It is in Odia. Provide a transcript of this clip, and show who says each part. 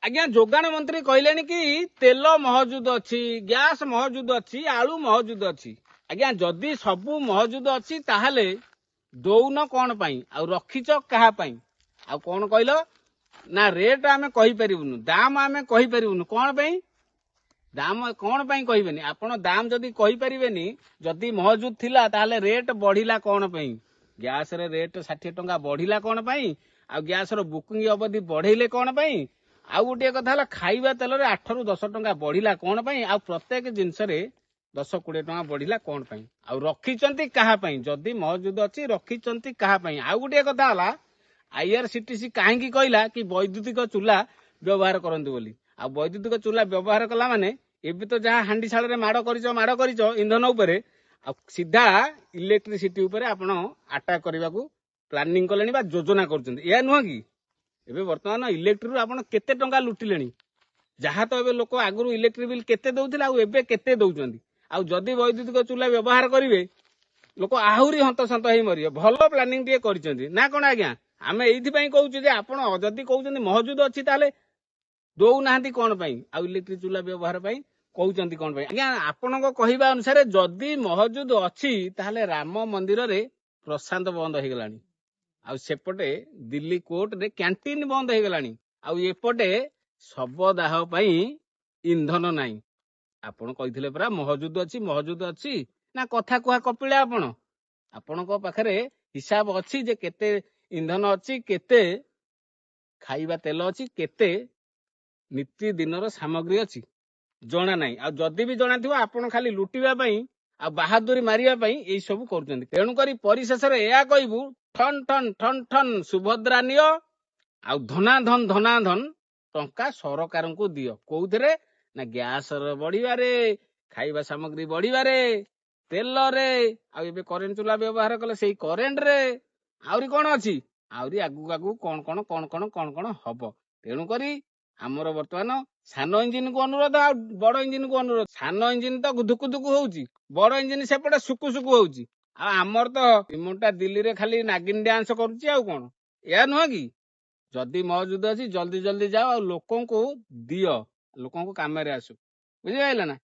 Speaker 1: ଆଜ୍ଞା ଯୋଗାଣ ମନ୍ତ୍ରୀ କହିଲେଣି କି ତେଲ ମହଜୁଦ ଅଛି, ଗ୍ୟାସ ମହଜୁଦ ଅଛି, ଆଳୁ ମହଜୁଦ ଅଛି। ଆଜ୍ଞା ଯଦି ସବୁ ମହଜୁଦ ଅଛି ତାହେଲେ ଦଉନ କଣ ପାଇଁ ଆଉ ରଖିଛ କାହା ପାଇଁ? ଆଉ କଣ କହିଲ ନା ରେଟ୍ ଆମେ କହିପାରିବୁନୁ, ଦାମ ଆମେ କହିପାରିବୁନୁ। କଣ ପାଇଁ ଦାମ କଣ ପାଇଁ କହିବେନି? ଆପଣ ଦାମ ଯଦି କହିପାରିବେନି, ଯଦି ମହଜୁଦ ଥିଲା ତାହେଲେ ରେଟ୍ ବଢିଲା କଣ ପାଇଁ? ଗ୍ୟାସ ରେ ରେଟ୍ 60 ଟଙ୍କା ବଢିଲା କଣ ପାଇଁ? ଆଉ ଗ୍ୟାସ ର ବୁକିଂ ଅବଧି ବଢେଇଲେ କଣ ପାଇଁ? ଆଉ ଗୋଟିଏ କଥା ହେଲା ଖାଇବା ତେଲରେ 8 ରୁ 10 ଟଙ୍କା ବଢିଲା କଣ ପାଇଁ? ଆଉ ପ୍ରତ୍ୟେକ ଜିନିଷରେ 10-20 ଟଙ୍କା ବଢିଲା କଣ ପାଇଁ? ଆଉ ରଖିଛନ୍ତି କାହା ପାଇଁ? ଯଦି ମହଜୁଦ ଅଛି ରଖିଛନ୍ତି କାହା ପାଇଁ? ଆଉ ଗୋଟିଏ କଥା ହେଲା IRCTC କାହିଁକି କହିଲା କି ବୈଦ୍ୟୁତିକ ଚୁଲା ବ୍ୟବହାର କରନ୍ତୁ ବୋଲି? ଆଉ ବୈଦ୍ୟୁତିକ ଚୁଲା ବ୍ୟବହାର କଲା ମାନେ ଏବେ ତ ଯାହା ହାଣ୍ଡିଶାଳରେ ମାଡ଼ କରିଛ ଇନ୍ଧନ ଉପରେ, ଆଉ ସିଧା ଇଲେକ୍ଟ୍ରିସିଟି ଉପରେ ଆପଣ ଆଟାକ୍ କରିବାକୁ ପ୍ଲାନିଂ କଲେଣି ବା ଯୋଜନା କରୁଛନ୍ତି। ଏହା ନୁହଁ କି ଏବେ ବର୍ତ୍ତମାନ ଇଲେକ୍ଟ୍ରିରୁ ଆପଣ କେତେ ଟଙ୍କା ଲୁଟିଲେଣି? ଯାହା ତ ଏବେ ଲୋକ ଆଗରୁ ଇଲେକ୍ଟ୍ରି ବିଲ୍ କେତେ ଦଉଥିଲେ ଆଉ ଏବେ କେତେ ଦଉଛନ୍ତି? ଆଉ ଯଦି ବୈଦ୍ୟୁତିକ ଚୁଲା ବ୍ୟବହାର କରିବେ ଲୋକ ଆହୁରି ହନ୍ତସନ୍ତ ହେଇ ମରିବେ। ଭଲ ପ୍ଲାନିଂ ଟିକେ କରିଛନ୍ତି ନା କଣ ଆଜ୍ଞା? ଆମେ ଏଇଥିପାଇଁ କହୁଛୁ ଯେ ଆପଣ ଯଦି କହୁଛନ୍ତି ମହଜୁଦ ଅଛି ତାହେଲେ ଦଉନାହାନ୍ତି କଣ ପାଇଁ? ଆଉ ଇଲେକ୍ଟ୍ରିକ ଚୁଲା ବ୍ୟବହାର ପାଇଁ କହୁଛନ୍ତି କଣ ପାଇଁ? ଆଜ୍ଞା ଆପଣଙ୍କ କହିବା ଅନୁସାରେ ଯଦି ମହଜୁଦ ଅଛି ତାହେଲେ ରାମ ମନ୍ଦିରରେ ପ୍ରସାଦ ବନ୍ଦ ହେଇଗଲାଣି, ଆଉ ସେପଟେ ଦିଲ୍ଲୀ କୋର୍ଟରେ କ୍ୟାଣ୍ଟିନ ବନ୍ଦ ହେଇଗଲାଣି, ଆଉ ଏପଟେ ଶବଦାହ ପାଇଁ ଇନ୍ଧନ ନାହିଁ। ଆପଣ କହିଥିଲେ ପରା ମହଜୁଦ ଅଛି ନା କଥା କୁହା କପିଳେ ଆପଣ? ଆପଣଙ୍କ ପାଖରେ ହିସାବ ଅଛି ଯେ କେତେ ଇନ୍ଧନ ଅଛି, କେତେ ଖାଇବା ତେଲ ଅଛି, କେତେ ନୀତି ଦିନର ସାମଗ୍ରୀ ଅଛି? ଜଣା ନାହିଁ। ଆଉ ଯଦି ବି ଜଣାଥିବ ଆପଣ ଖାଲି ଲୁଟିବା ପାଇଁ ଆଉ ବାହାଦୁରୀ ମାରିବା ପାଇଁ ଏଇ ସବୁ କରୁଛନ୍ତି। ତେଣୁକରି ପରିଶେଷରେ ଏହା କହିବୁ ଠନ ଠନ ଠନ ଠନ ସୁଭଦ୍ରା ନିଅ ଆଉ ଧନାଧନ ଟଙ୍କା ସରକାରଙ୍କୁ ଦିଅ। କୋଉଥିରେ ନା ଗ୍ୟାସ ବଢିବାରେ, ଖାଇବା ସାମଗ୍ରୀ ବଢିବାରେ, ତେଲରେ, ଆଉ ଏବେ କରେଣ୍ଟ ଚୁଲା ବ୍ୟବହାର କଲେ ସେଇ କରେଣ୍ଟରେ। ଆହୁରି କଣ ଅଛି? ଆହୁରି ଆଗକୁ କଣ ହବ? ତେଣୁକରି ଆମର ବର୍ତ୍ତମାନ ସାନ ଇଞ୍ଜିନ କୁ ଅନୁରୋଧ ଆଉ ବଡ ଇଞ୍ଜିନ କୁ ଅନୁରୋଧ। ସାନ ଇଞ୍ଜିନ ତ ଧୁକୁ ଧୁକୁ ହଉଛି, ବଡ ଇଞ୍ଜିନ ସେପଟେ ସୁକୁ ସୁକୁ ହଉଛି। ଆଉ ଆମର ତ ରିମୋଟଟା ଦିଲ୍ଲୀରେ ଖାଲି ନାଗିନ ଡ୍ୟାନ୍ସ କରୁଛି। ଆଉ କଣ ଏହା ନୁହଁ କି? ଯଦି ମହଜୁଦ ଅଛି ଜଲ୍ଦି ଯାଅ ଆଉ ଲୋକଙ୍କୁ ଦିଅ, ଲୋକଙ୍କୁ କାମରେ ଆସୁ। ବୁଝିପାରିଲେ ନା?